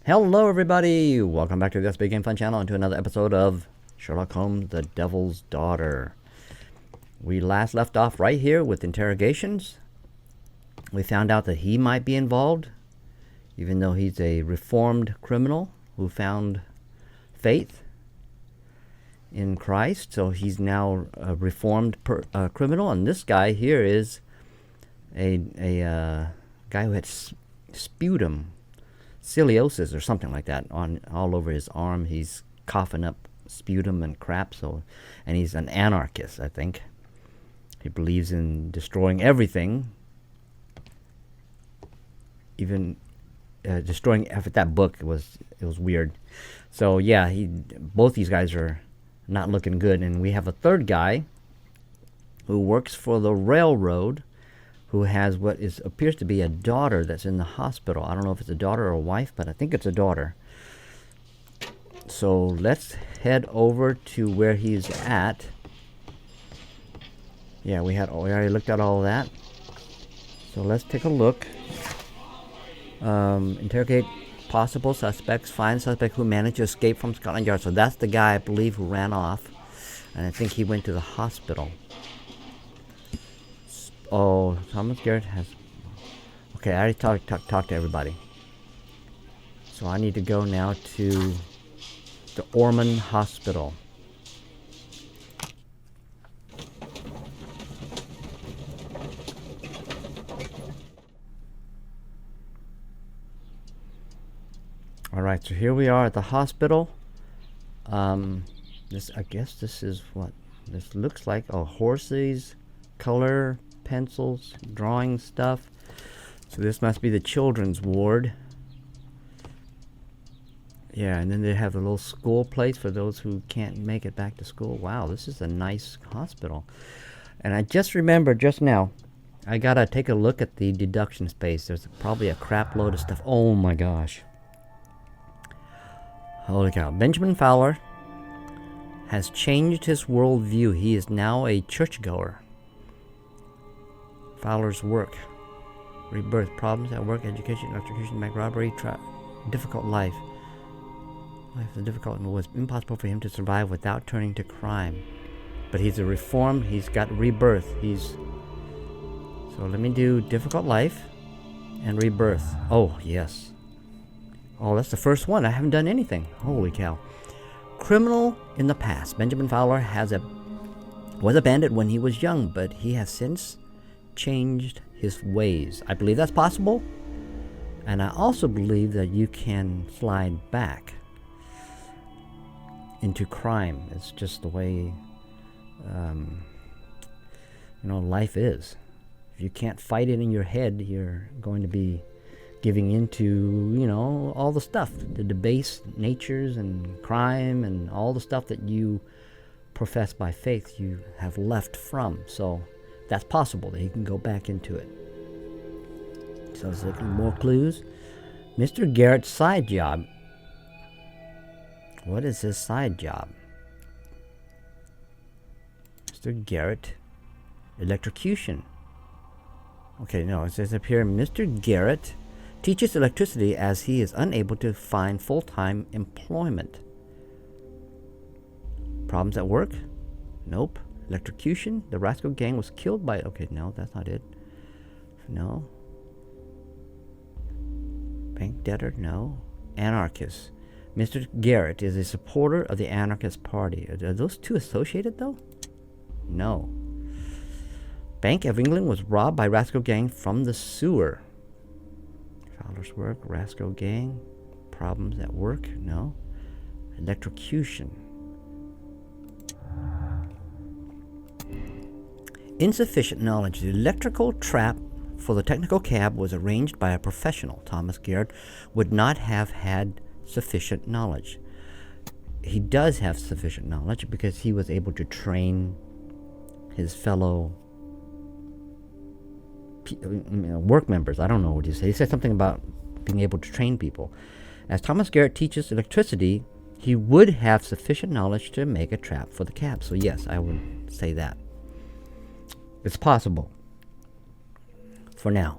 Hello everybody! Welcome back to the SBGamefun channel and to another episode of Sherlock Holmes, the Devil's Daughter. We last left off right here with interrogations. We found out that he might be involved, even though he's a reformed criminal who found faith in Christ. So he's now a reformed criminal, and this guy here is a guy who had sputum, scoliosis or something like that on all over his arm. He's coughing up sputum and crap. And he's an anarchist, I think. He believes in destroying everything, even destroying. After that book, it was weird. So yeah, both these guys are not looking good. And we have a third guy who works for the railroad, who has what appears to be a daughter that's in the hospital. I don't know if it's a daughter or a wife, but I think it's a daughter. So let's head over to where he's at. Yeah, we already looked at all of that. So let's take a look. Interrogate possible suspects. Find suspect who managed to escape from Scotland Yard. So that's the guy, I believe, who ran off. And I think he went to the hospital. Oh, Thomas Garrett has... Okay, I already talked to everybody. So I need to go now to the Ormond Hospital. Alright, so here we are at the hospital. I guess this is what this looks like. Oh, horses, color, pencils, drawing stuff. So this must be the children's ward. Yeah, and then they have a little school place for those who can't make it back to school. Wow, this is a nice hospital. And I just remembered just now, I gotta take a look at the deduction space. There's probably a crap load of stuff. Oh my gosh. Holy cow. Benjamin Fowler has changed his worldview. He is now a churchgoer. Fowler's work. Rebirth. Problems at work. Education. Electrocution. Bank robbery. Difficult life. Life is difficult and it was impossible for him to survive without turning to crime. But he's a reformed. He's got rebirth. So let me do difficult life and rebirth. Oh, yes. Oh, that's the first one. I haven't done anything. Holy cow. Criminal in the past. Benjamin Fowler was a bandit when he was young, but he has since changed his ways. I believe that's possible. And I also believe that you can slide back into crime. It's just the way life is. If you can't fight it in your head, you're going to be giving into, all the stuff, the debased natures and crime and all the stuff that you profess by faith you have left from. So that's possible that he can go back into it. So let's look at more clues. Mr. Garrett's side job. What is his side job? Mr. Garrett, electrocution. Okay, no, it says up here, Mr. Garrett teaches electricity as he is unable to find full-time employment. Problems at work? Nope. Electrocution? The rascal gang was killed by... Okay, no, that's not it. No. Bank debtor? No. Anarchist. Mr. Garrett is a supporter of the Anarchist Party. Are those two associated, though? No. Bank of England was robbed by rascal gang from the sewer. Fowler's work, rascal gang, problems at work, no. Electrocution. Insufficient knowledge. The electrical trap for the technical cab was arranged by a professional. Thomas Garrett would not have had sufficient knowledge. He does have sufficient knowledge because he was able to train his fellow work members. I don't know what he said. He said something about being able to train people. As Thomas Garrett teaches electricity, he would have sufficient knowledge to make a trap for the cab. So yes, I would say that. It's possible. For now.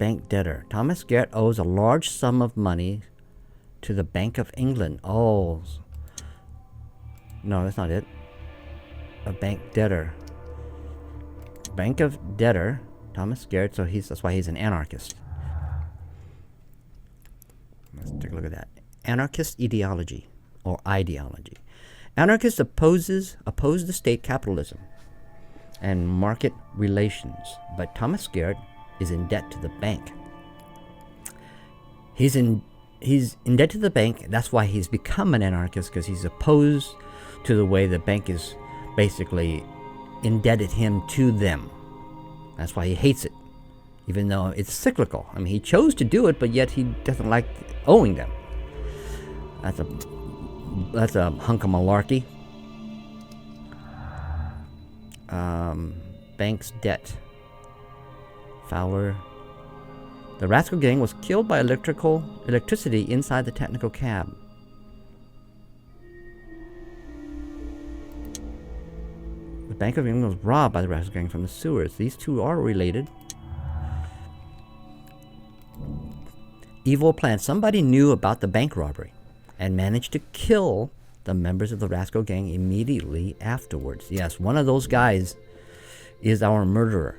bank debtor. Thomas Garrett owes a large sum of money to the Bank of England. Oh. No, that's not it. A bank debtor. Bank of debtor. Thomas Garrett, so that's why he's an anarchist. Let's take a look at that. Anarchist ideology or ideology. Anarchists oppose the state capitalism and market relations, but Thomas Garrett is in debt to the bank. He's in debt to the bank. That's why he's become an anarchist, because he's opposed to the way the bank is basically indebted him to them. That's why he hates it, even though it's cyclical. I mean, he chose to do it, but yet he doesn't like owing them. That's a hunk of malarkey. Bank's debt. Fowler. The rascal gang was killed by electricity inside the technical cab. The Bank of England was robbed by the rascal gang from the sewers. These two are related. Evil plan. Somebody knew about the bank robbery and managed to kill the members of the rascal gang immediately afterwards. Yes, one of those guys is our murderer.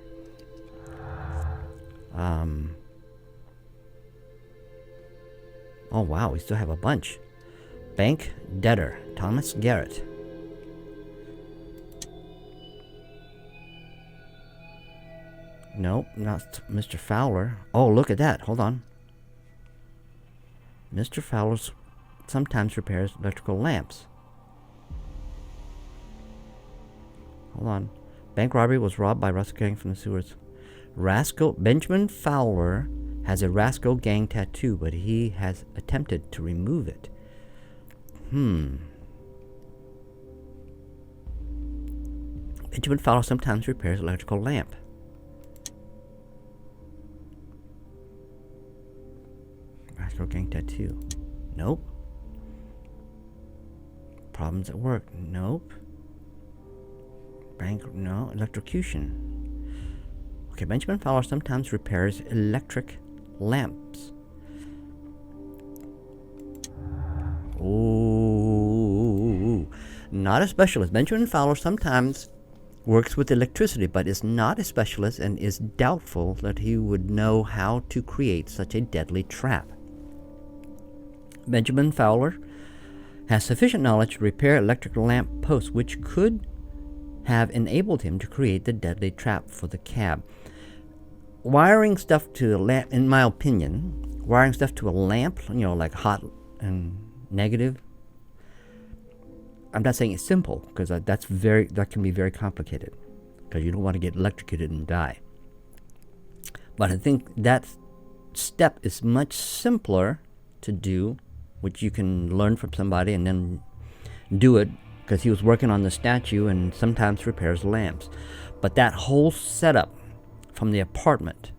Oh wow, we still have a bunch. Bank debtor, Thomas Garrett. Nope, not Mr. Fowler. Oh, look at that. Hold on. Mr. Fowler sometimes repairs electrical lamps. Hold on. Bank robbery was robbed by rascal gang from the sewers. Benjamin Fowler has a rascal gang tattoo, but he has attempted to remove it. Benjamin Fowler sometimes repairs electrical lamp. Rascal gang tattoo. Nope. Problems at work. Nope. Bank. No. Electrocution. Okay, Benjamin Fowler sometimes repairs electric lamps. Oh, not a specialist. Benjamin Fowler sometimes works with electricity, but is not a specialist and is doubtful that he would know how to create such a deadly trap. Benjamin Fowler has sufficient knowledge to repair electric lamp posts, which could have enabled him to create the deadly trap for the cab. Wiring stuff to a lamp, in my opinion, wiring stuff to a lamp, like hot and negative. I'm not saying it's simple, because that can be very complicated, because you don't want to get electrocuted and die. But I think that step is much simpler to do, which you can learn from somebody and then do it, because he was working on the statue and sometimes repairs lamps. But that whole setup from the apartment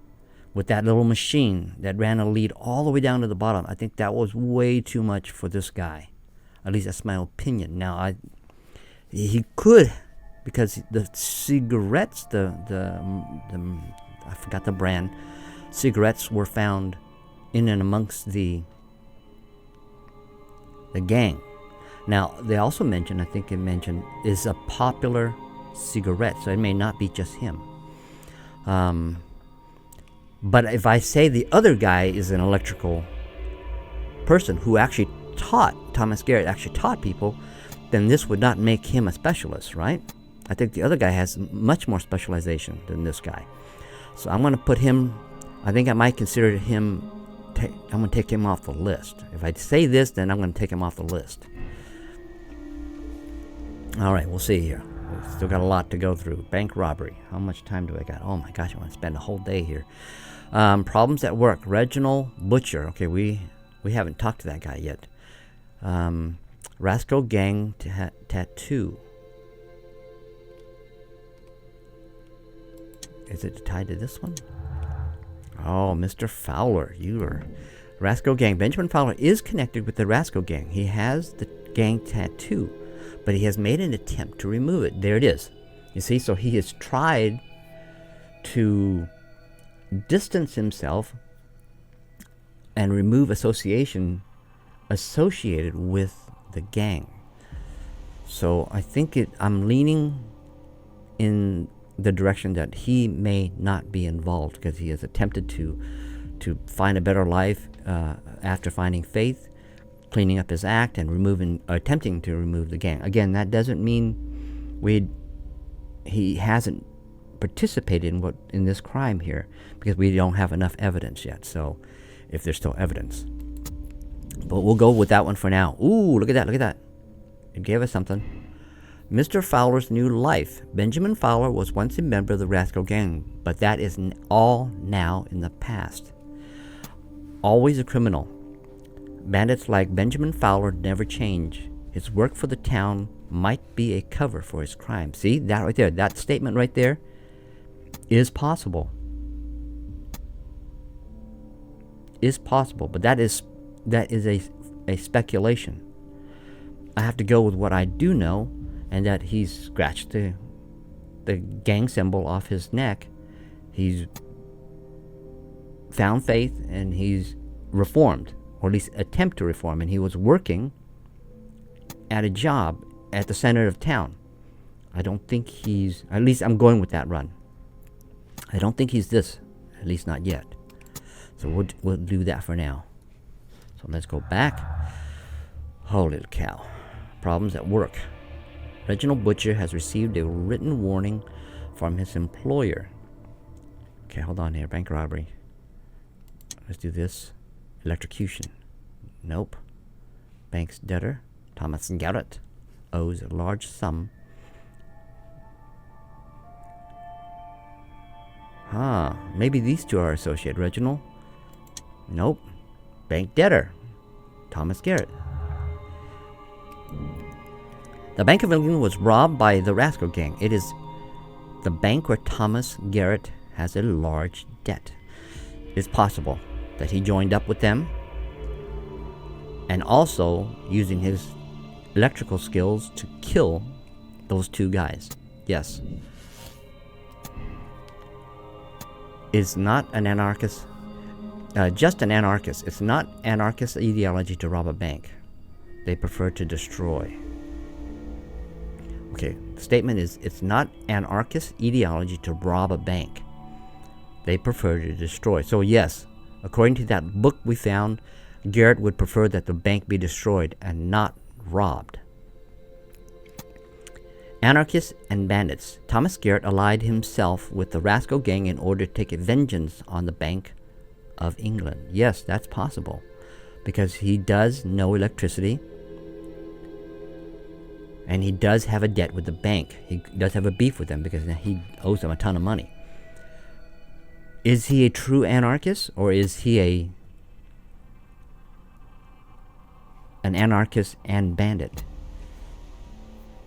with that little machine that ran a lead all the way down to the bottom, I think that was way too much for this guy. At least that's my opinion. Now, he could, because the cigarettes, I forgot the brand, cigarettes were found in and amongst the gang. Now, they also mentioned, I think it mentioned, is a popular cigarette, so it may not be just him. But if I say the other guy is an electrical person who actually Thomas Garrett actually taught people, then this would not make him a specialist, right? I think the other guy has much more specialization than this guy. So I'm going to put him, I think I might consider him, I'm going to take him off the list. If I say this, then I'm going to take him off the list. All right, we'll see here. We've still got a lot to go through. Bank robbery. How much time do I got? Oh my gosh, I want to spend a whole day here. Problems at work. Reginald Butcher. Okay, we haven't talked to that guy yet. Rascal gang tattoo. Is it tied to this one? Oh, Mr. Fowler. You are Rascal gang. Benjamin Fowler is connected with the Rascal gang. He has the gang tattoo, but he has made an attempt to remove it. There it is. You see, so he has tried to distance himself and remove association associated with the gang. So I think I'm leaning in the direction that he may not be involved, because he has attempted to find a better life after finding faith, cleaning up his act, and attempting to remove the gang. Again, that doesn't mean he hasn't participated in this crime here, because we don't have enough evidence yet. So, if there's still evidence, but we'll go with that one for now. Ooh, look at that! Look at that! It gave us something. Mr. Fowler's new life. Benjamin Fowler was once a member of the Rascal Gang, but that is all now in the past. Always a criminal. Bandits like Benjamin Fowler never change. His work for the town might be a cover for his crime. See, that right there, that statement right there is possible. Is possible, but that is a speculation. I have to go with what I do know, and that he's scratched the gang symbol off his neck. He's found faith, and he's reformed, or at least attempt to reform, and he was working at a job at the center of town. I don't think he's, at least I'm going with that run. I don't think he's this, at least not yet. So we'll do that for now. So let's go back. Holy cow. Problems at work. Reginald Butcher has received a written warning from his employer. Okay, hold on here. Bank robbery. Let's do this. Electrocution. Nope. Bank's debtor, Thomas Garrett, owes a large sum. Maybe these two are associated. Reginald? Nope. Bank debtor, Thomas Garrett. The Bank of England was robbed by the Rascal Gang. It is the bank where Thomas Garrett has a large debt. It's possible that he joined up with them, and also using his electrical skills to kill those two guys. Yes. Is not an anarchist, just an anarchist. It's not anarchist ideology to rob a bank. They prefer to destroy. Okay, the statement is, it's not anarchist ideology to rob a bank. They prefer to destroy. So yes, according to that book we found, Garrett would prefer that the bank be destroyed and not robbed. Anarchists and bandits. Thomas Garrett allied himself with the Rascal Gang in order to take vengeance on the Bank of England. Yes, that's possible, because he does know electricity, and he does have a debt with the bank. He does have a beef with them because he owes them a ton of money. Is he a true anarchist, or is he an anarchist and bandit?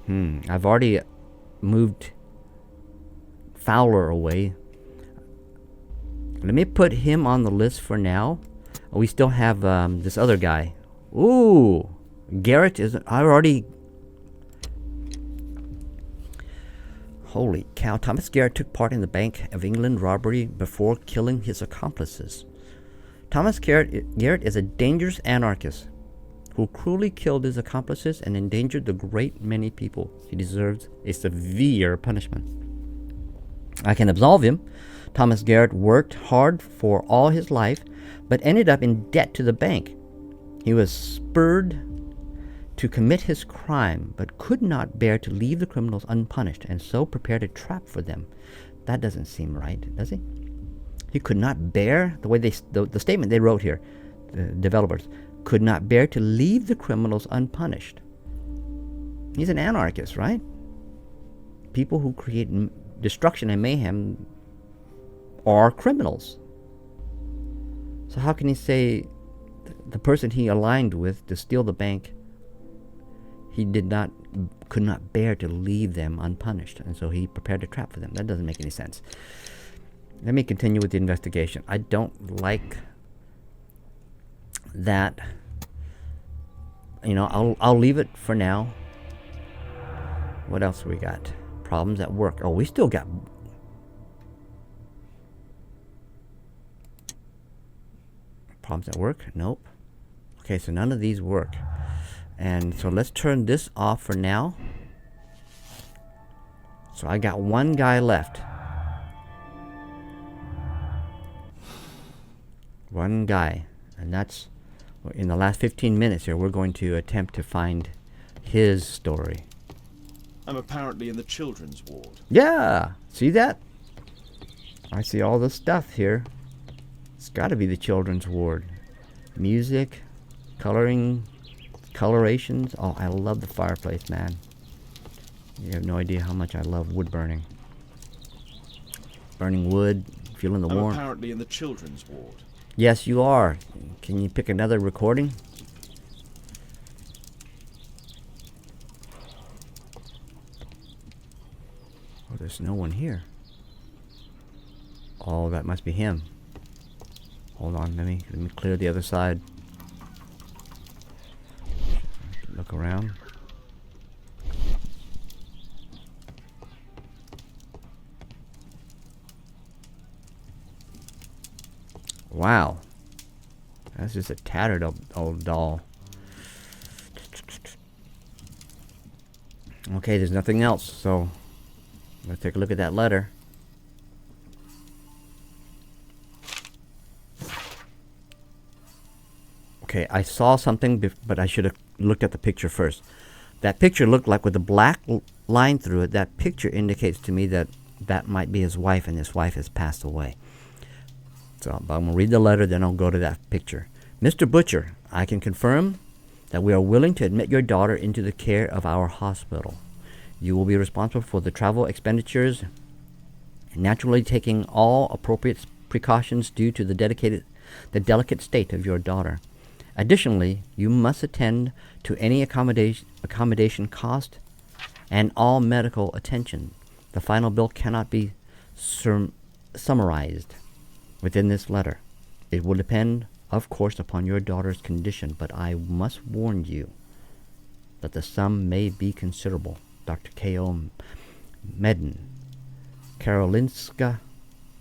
I've already moved Fowler away. Let me put him on the list for now. We still have this other guy. Ooh, Garrett is. I already. Holy cow! Thomas Garrett took part in the Bank of England robbery before killing his accomplices. Thomas Garrett is a dangerous anarchist who cruelly killed his accomplices and endangered the great many people. He deserves a severe punishment. I can absolve him. Thomas Garrett worked hard for all his life, but ended up in debt to the bank. He was spurred to commit his crime, but could not bear to leave the criminals unpunished, and so prepared a trap for them. That doesn't seem right, does he? He could not bear, the way the statement they wrote here, the developers, could not bear to leave the criminals unpunished. He's an anarchist, right? People who create destruction and mayhem are criminals. So how can he say the person he aligned with to steal the bank, he could not bear to leave them unpunished, and so he prepared a trap for them? That doesn't make any sense. Let me continue with the investigation. I don't like that. I'll leave it for now. What else we got? Problems at work. Oh, we still got Problems at work? Nope. Okay, so none of these work. And so let's turn this off for now. So I got one guy left. One guy. And that's, in the last 15 minutes here, we're going to attempt to find his story. I'm apparently in the children's ward. Yeah! See that? I see all the stuff here. It's got to be the children's ward. Music, coloring, colorations. Oh, I love the fireplace, man. You have no idea how much I love wood burning. Burning wood, feeling the warmth. I'm apparently in the children's ward. Yes, you are. Can you pick another recording? Oh, there's no one here. Oh, that must be him. Hold on, let me clear the other side. Look around. Wow. That's just a tattered old doll. Okay, there's nothing else, so let's take a look at that letter. Okay, I saw something, but I should have looked at the picture first. That picture looked like with a black line through it. That picture indicates to me that that might be his wife, and his wife has passed away. So I'm going to read the letter, then I'll go to that picture. Mr. Butcher, I can confirm that we are willing to admit your daughter into the care of our hospital. You will be responsible for the travel expenditures, naturally taking all appropriate precautions due to the delicate state of your daughter. Additionally, you must attend to any accommodation cost and all medical attention. The final bill cannot be summarized within this letter. It will depend, of course, upon your daughter's condition, but I must warn you that the sum may be considerable. Dr. K.O. Medin, Karolinska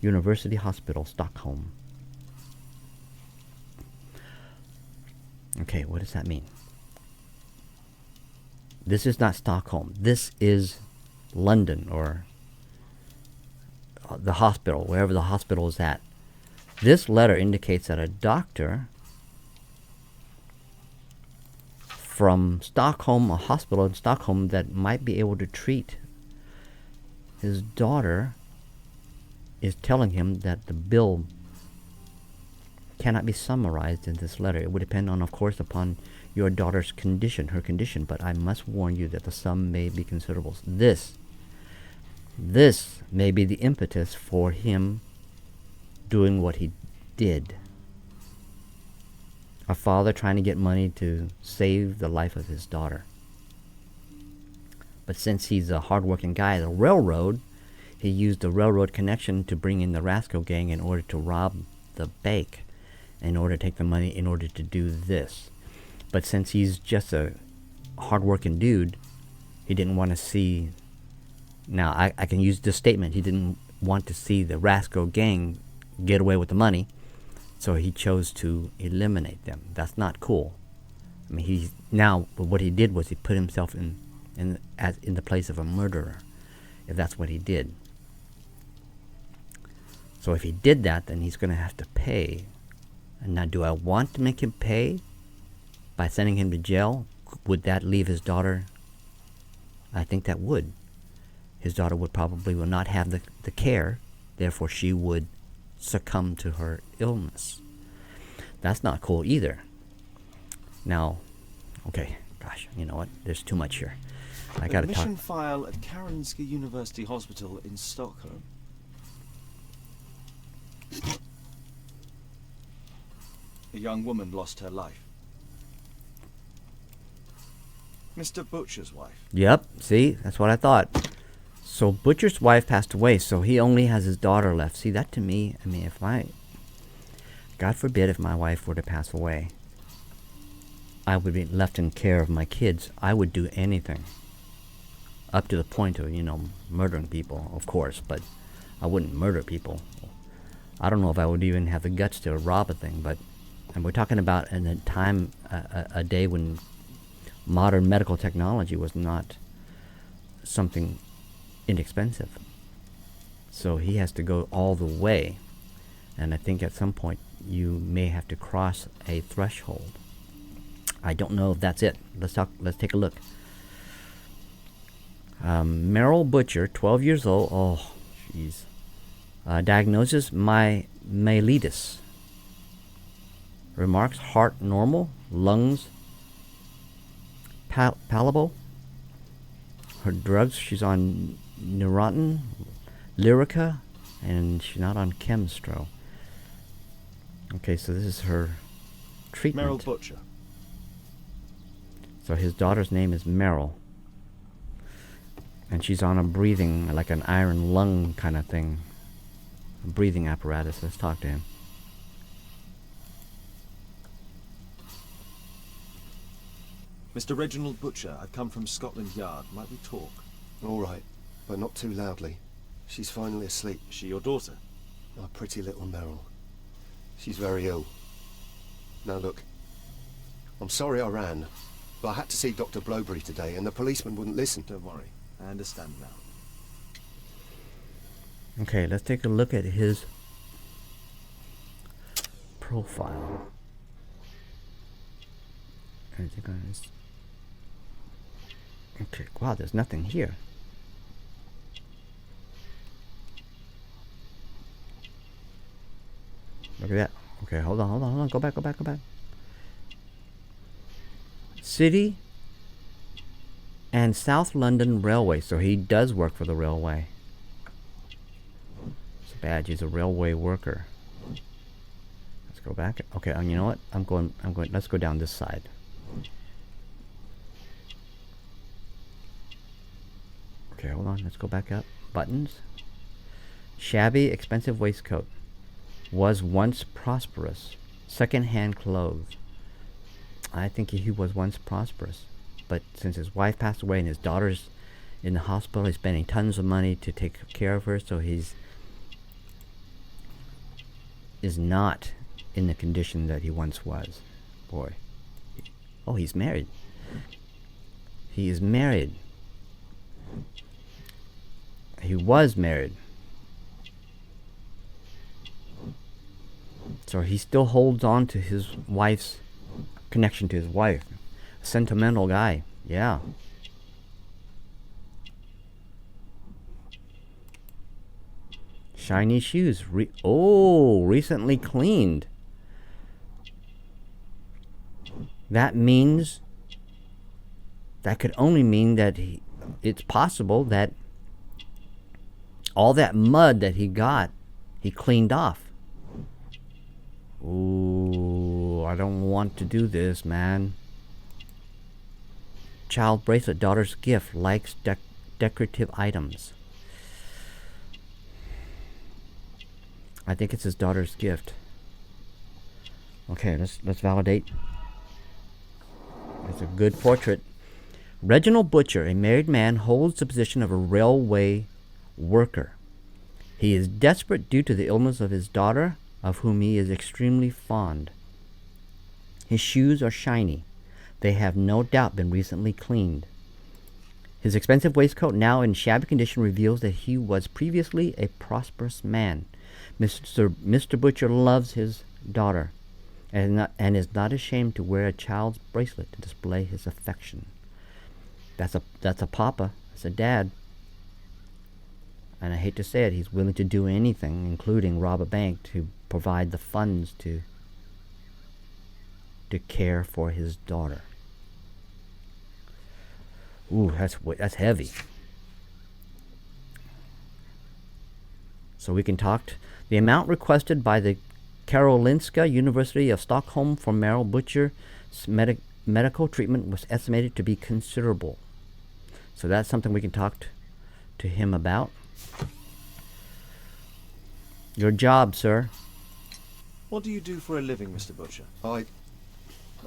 University Hospital, Stockholm. Okay, what does that mean? This is not Stockholm. This is London, or the hospital, wherever the hospital is at. This letter indicates that a doctor from Stockholm, a hospital in Stockholm that might be able to treat his daughter, is telling him that the bill cannot be summarized in this letter. It would depend on, of course, upon your daughter's condition, her condition, but I must warn you that the sum may be considerable. This may be the impetus for him doing what he did. A father trying to get money to save the life of his daughter. But since he's a hard-working guy, the railroad, he used the railroad connection to bring in the Rascal gang in order to rob the bank, in order to take the money, in order to do this. But since he's just a hard-working dude, he didn't want to see... Now, I can use this statement. He didn't want to see the Rascal gang get away with the money, so he chose to eliminate them. That's not cool. I mean, what he did was he put himself in the place of a murderer, if that's what he did. So if he did that, then he's going to have to pay. And now, do I want to make him pay by sending him to jail? Would that leave his daughter? I think that would. His daughter would probably not have the care, therefore she would succumb to her illness. That's not cool either. Now, okay, gosh, you know what? There's too much here. I gotta talk. Admission file at Karolinska University Hospital in Stockholm. A young woman lost her life. Mr. Butcher's wife. Yep, see, that's what I thought. So Butcher's wife passed away, so he only has his daughter left. See, that to me, I mean, God forbid if my wife were to pass away, I would be left in care of my kids. I would do anything. Up to the point of, murdering people, of course, but I wouldn't murder people. I don't know if I would even have the guts to rob a thing, but And we're talking about in a time, a day when modern medical technology was not something inexpensive. So he has to go all the way. And I think at some point you may have to cross a threshold. I don't know if that's it. Let's take a look. Reginald Butcher, 12 years old. Oh, jeez. Diagnosis myelitis. Remarks: heart normal, lungs palpable. Her drugs: she's on Neurontin, Lyrica, and she's not on Chemstro. Okay, so this is her treatment. Reginald Butcher. So his daughter's name is Meryl. And she's on a breathing, like an iron lung kind of thing. A breathing apparatus. Let's talk to him. Mr. Reginald Butcher, I've come from Scotland Yard. Might we talk? All right, but not too loudly. She's finally asleep. Is she your daughter? Our pretty little Meryl. She's very ill. Now look, I'm sorry I ran, but I had to see Dr. Blowberry today and the policeman wouldn't listen. Don't worry, I understand now. Okay, let's take a look at his profile. Okay, wow, there's nothing here. Look at that. Okay, hold on. Go back. City and South London Railway. So he does work for the railway. It's bad. He's a railway worker. Let's go back. Okay, you know what? I'm going. Let's go down this side. Okay, hold on. Let's go back up. Buttons. Shabby, expensive waistcoat. Was once prosperous. Second-hand clothes. I think he was once prosperous. But since his wife passed away and his daughter's in the hospital, he's spending tons of money to take care of her, so is not in the condition that he once was. Boy. Oh, he's married. He is married. He was married. So he still holds on to his wife's connection to his wife. A sentimental guy. Yeah. Shiny shoes. Recently cleaned. That could only mean that it's possible that all that mud that he got, he cleaned off. Ooh, I don't want to do this, man. Child bracelet, daughter's gift, likes decorative items. I think it's his daughter's gift. Okay, let's validate. It's a good portrait. Reginald Butcher, a married man, holds the position of a railway worker. He is desperate due to the illness of his daughter, of whom he is extremely fond. His shoes are shiny. They have no doubt been recently cleaned. His expensive waistcoat, now in shabby condition, reveals that he was previously a prosperous man. Mr. Butcher loves his daughter and is not ashamed to wear a child's bracelet to display his affection. That's a papa. That's a dad. And I hate to say it, he's willing to do anything, including rob a bank, to provide the funds to care for his daughter. Ooh, that's heavy. So we can talk. The amount requested by the Karolinska University of Stockholm for Reginald Butcher's medical treatment was estimated to be considerable. So that's something we can talk to him about. Your job, sir. What do you do for a living, Mr. Butcher? I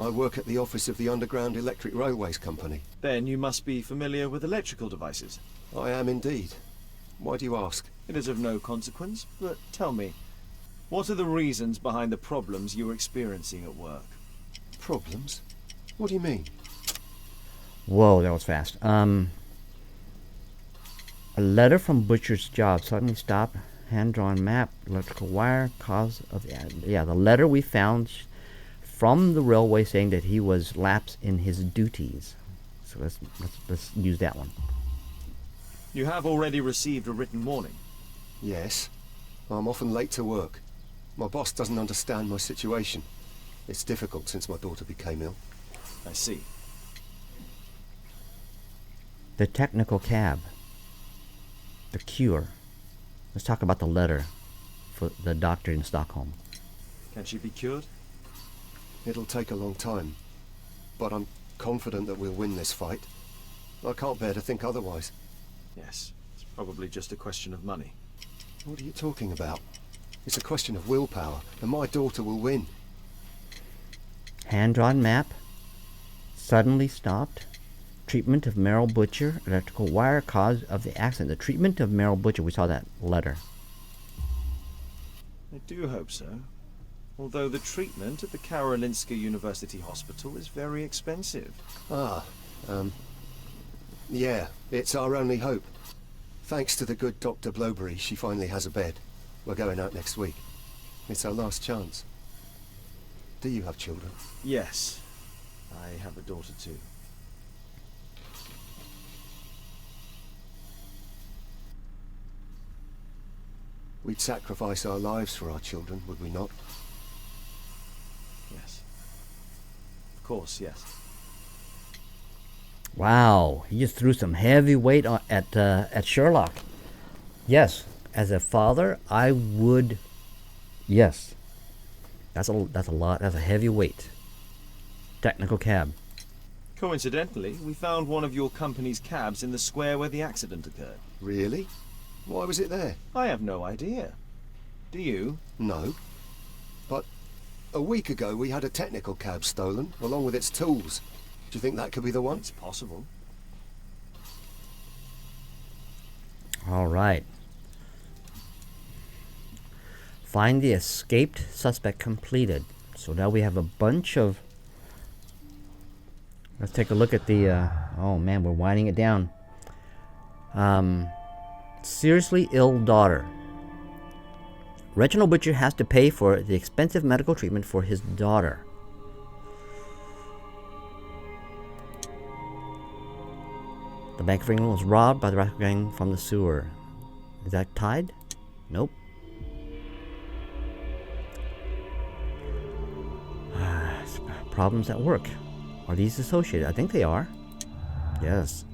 work at the office of the Underground Electric Railways Company. Then you must be familiar with electrical devices. I am indeed. Why do you ask? It is of no consequence, but tell me, What are the reasons behind the problems you were experiencing at work? Problems? What do you mean? Whoa, that was fast. A letter from Butcher's job suddenly stopped. Hand-drawn map, electrical wire, cause of the letter we found from the railway saying that he was lapsed in his duties. So let's use that one. You have already received a written warning. Yes. I'm often late to work. My boss doesn't understand my situation. It's difficult since my daughter became ill. I see. The technical cab. The cure. Let's talk about the letter for the doctor in Stockholm. Can she be cured? It'll take a long time, but I'm confident that we'll win this fight. I can't bear to think otherwise. Yes, it's probably just a question of money. What are you talking about? It's a question of willpower, and my daughter will win. Hand-drawn map. Suddenly stopped. Treatment of Meryl Butcher. Electrical wire. Cause of the accident. The treatment of Meryl Butcher. We saw that letter. I do hope so. Although the treatment at the Karolinska University Hospital is very expensive. Yeah, it's our only hope. Thanks to the good Dr. Blowberry, she finally has a bed. We're going out next week. It's our last chance. Do you have children? Yes, I have a daughter too. We'd sacrifice our lives for our children, would we not? Yes. Of course, yes. Wow, he just threw some heavy weight at Sherlock. Yes, as a father, I would. Yes, that's a lot. That's a heavy weight. Technical cab. Coincidentally, we found one of your company's cabs in the square where the accident occurred. Really? Why was it there? I have no idea. Do you? No. But a week ago we had a technical cab stolen, along with its tools. Do you think that could be the one? It's possible. All right. Find the escaped suspect completed. So now we have a bunch of... Let's take a look at the... oh man, we're winding it down. Seriously ill daughter. Reginald Butcher has to pay for the expensive medical treatment for his daughter. The Bank of England was robbed by the rascal gang from the sewer. Is that tied? Nope. Problems at work. Are these associated? I think they are. Yes.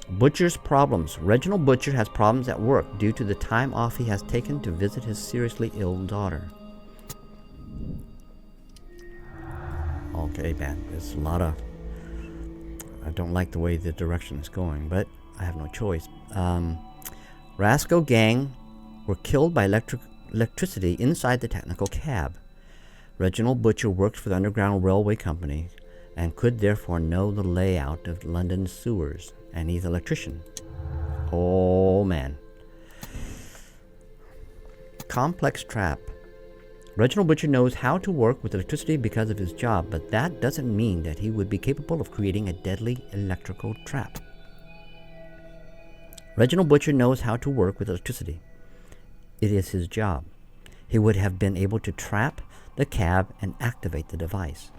Butcher's problems. Reginald Butcher has problems at work due to the time off he has taken to visit his seriously ill daughter. Okay, man. There's a lot of... I don't like the way the direction is going, but I have no choice. Rascal gang were killed by electricity inside the technical cab. Reginald Butcher worked for the Underground Railway Company and could therefore know the layout of London's sewers, and he's an electrician. Oh man. Complex trap. Reginald Butcher knows how to work with electricity because of his job, but that doesn't mean that he would be capable of creating a deadly electrical trap. Reginald Butcher knows how to work with electricity. It is his job. He would have been able to trap the cab and activate the device.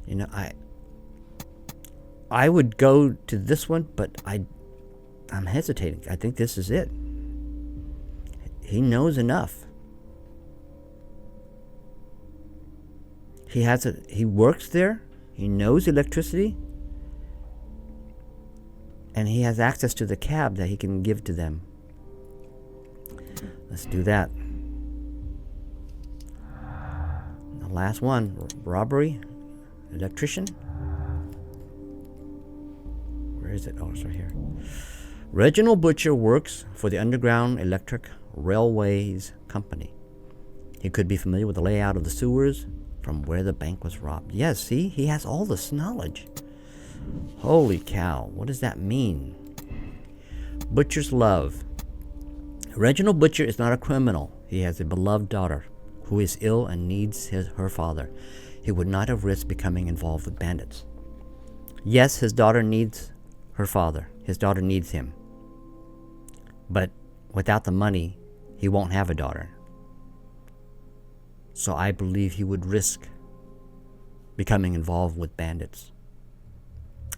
You know, I would go to this one, but I'm hesitating. I think this is it. He knows enough. He works there. He knows electricity. And he has access to the cab that he can give to them. Let's do that. The last one, robbery, electrician. Where is it? Oh, it's right here. Reginald Butcher works for the Underground Electric Railways Company. He could be familiar with the layout of the sewers from where the bank was robbed. Yes, see? He has all this knowledge. Holy cow. What does that mean? Butcher's love. Reginald Butcher is not a criminal. He has a beloved daughter who is ill and needs her father. He would not have risked becoming involved with bandits. Yes, his daughter needs her father. His daughter needs him. But without the money, he won't have a daughter. So I believe he would risk becoming involved with bandits.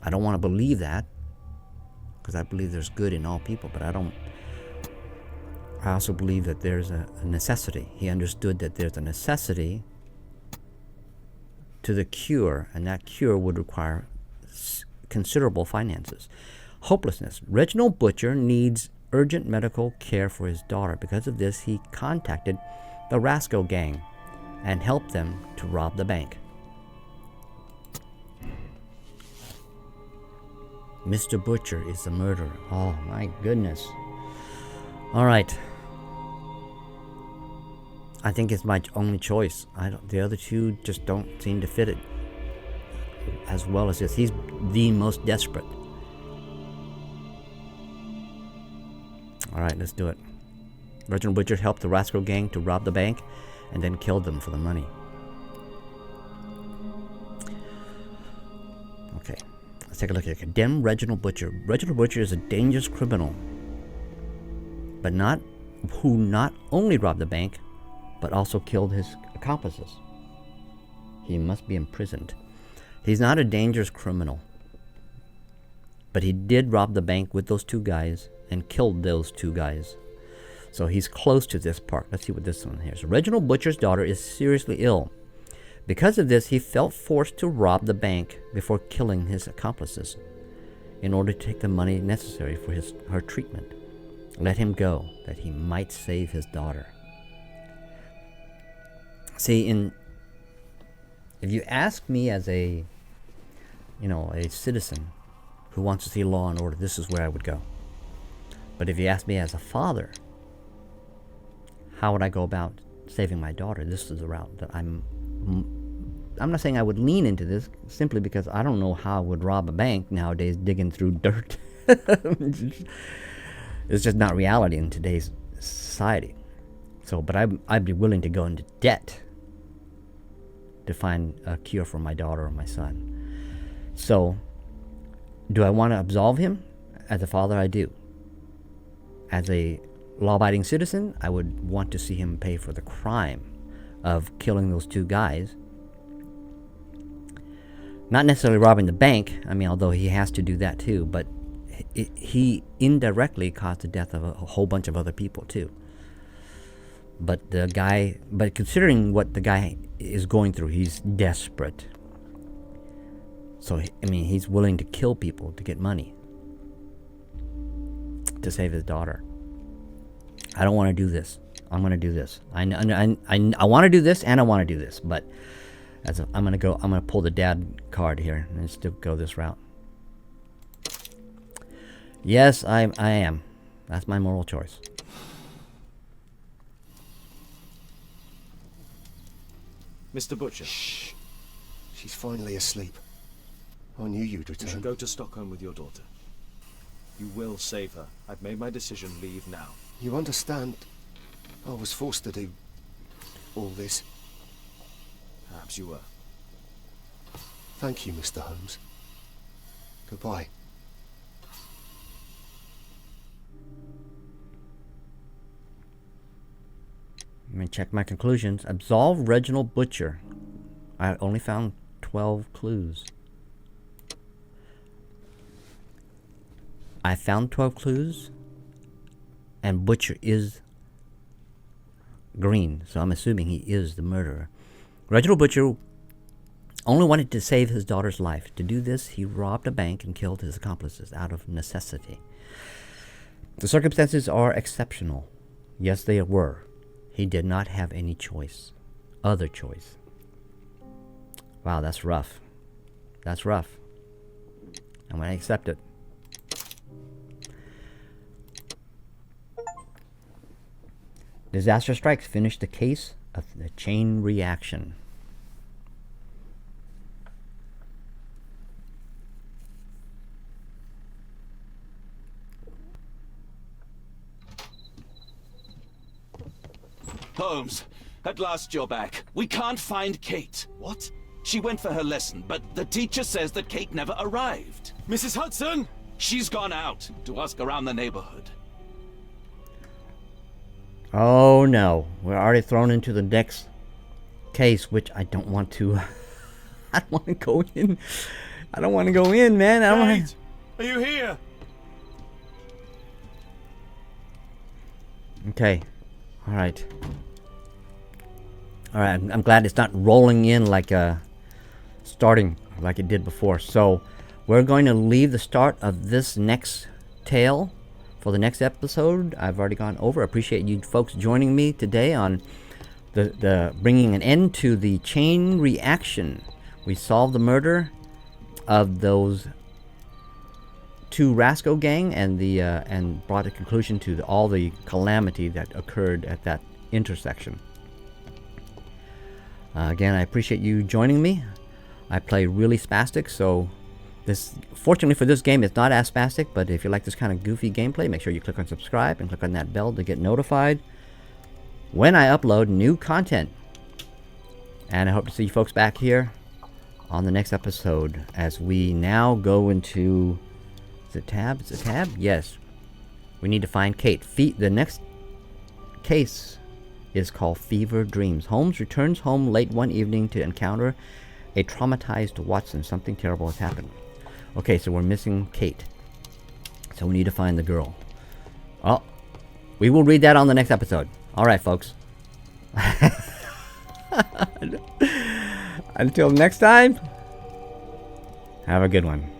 I don't want to believe that, because I believe there's good in all people, but I also believe that there's a necessity. He understood that there's a necessity to the cure, and that cure would require considerable finances. Hopelessness. Reginald Butcher needs urgent medical care for his daughter. Because of this, he contacted the Rasco gang and helped them to rob the bank. Mr. Butcher is the murderer. Oh my goodness. All right. I think it's my only choice. The other two just don't seem to fit it as well as this. He's the most desperate. All right, let's do it. Reginald Butcher helped the Rascal gang to rob the bank and then killed them for the money. Okay, let's take a look at it. Condemn Reginald Butcher. Reginald Butcher is a dangerous criminal, but who not only robbed the bank, but also killed his accomplices. He must be imprisoned. He's not a dangerous criminal, but he did rob the bank with those two guys and killed those two guys. So he's close to this part. Let's see what this one here is. Reginald Butcher's daughter is seriously ill. Because of this, he felt forced to rob the bank before killing his accomplices in order to take the money necessary for her treatment. Let him go, that he might save his daughter. See, if you ask me as a citizen who wants to see law and order, this is where I would go. But if you ask me as a father, how would I go about saving my daughter? This is the route that I'm not saying I would lean into this, simply because I don't know how I would rob a bank nowadays digging through dirt. It's just not reality in today's society. So, but I'd be willing to go into debt to find a cure for my daughter or my son. So, do I want to absolve him? As a father, I do. As a law-abiding citizen, I would want to see him pay for the crime of killing those two guys. Not necessarily robbing the bank, although he has to do that too, but he indirectly caused the death of a whole bunch of other people too. But considering what the guy is going through, he's desperate. So, he's willing to kill people to get money to save his daughter. I don't want to do this. I'm going to do this. I want to do this, and I want to do this. But I'm going to pull the dad card here and still go this route. Yes, I am. That's my moral choice. Mr. Butcher. Shh. She's finally asleep. I knew you'd return. You should go to Stockholm with your daughter. You will save her. I've made my decision. Leave now. You understand? I was forced to do all this. Perhaps you were. Thank you, Mr. Holmes. Goodbye. Let me check my conclusions. Absolve Reginald Butcher. I only found 12 clues. I found 12 clues, and Butcher is green, so I'm assuming he is the murderer. Reginald Butcher only wanted to save his daughter's life. To do this, he robbed a bank and killed his accomplices out of necessity. The circumstances are exceptional. Yes, they were. He did not have any other choice. Wow, that's rough. That's rough. I'm going to accept it. Disaster strikes. Finish the case of the chain reaction. Holmes, at last you're back. We can't find Kate. What? She went for her lesson, but the teacher says that Kate never arrived. Mrs. Hudson! She's gone out to ask around the neighborhood. Oh no, we're already thrown into the next case, which I don't want to. I don't want to go in. I don't want to go in, man. I don't want Kate, are you here? Okay. All right. All right. I'm glad it's not rolling in like starting like it did before. So we're going to leave the start of this next tale for the next episode. I've already gone over. I appreciate you folks joining me today on the bringing an end to the chain reaction. We solved the murder of those two Rasco gang and brought a conclusion to all the calamity that occurred at that intersection. Again, I appreciate you joining me. I play really spastic, so fortunately for this game, it's not as spastic, but if you like this kind of goofy gameplay, make sure you click on subscribe and click on that bell to get notified when I upload new content. And I hope to see you folks back here on the next episode as we now go into... Is it tab? Is it tab? Yes. We need to find Kate. The next case is called Fever Dreams. Holmes returns home late one evening to encounter a traumatized Watson. Something terrible has happened. Okay, so we're missing Kate. So we need to find the girl. Well, we will read that on the next episode. Alright, folks. Until next time, have a good one.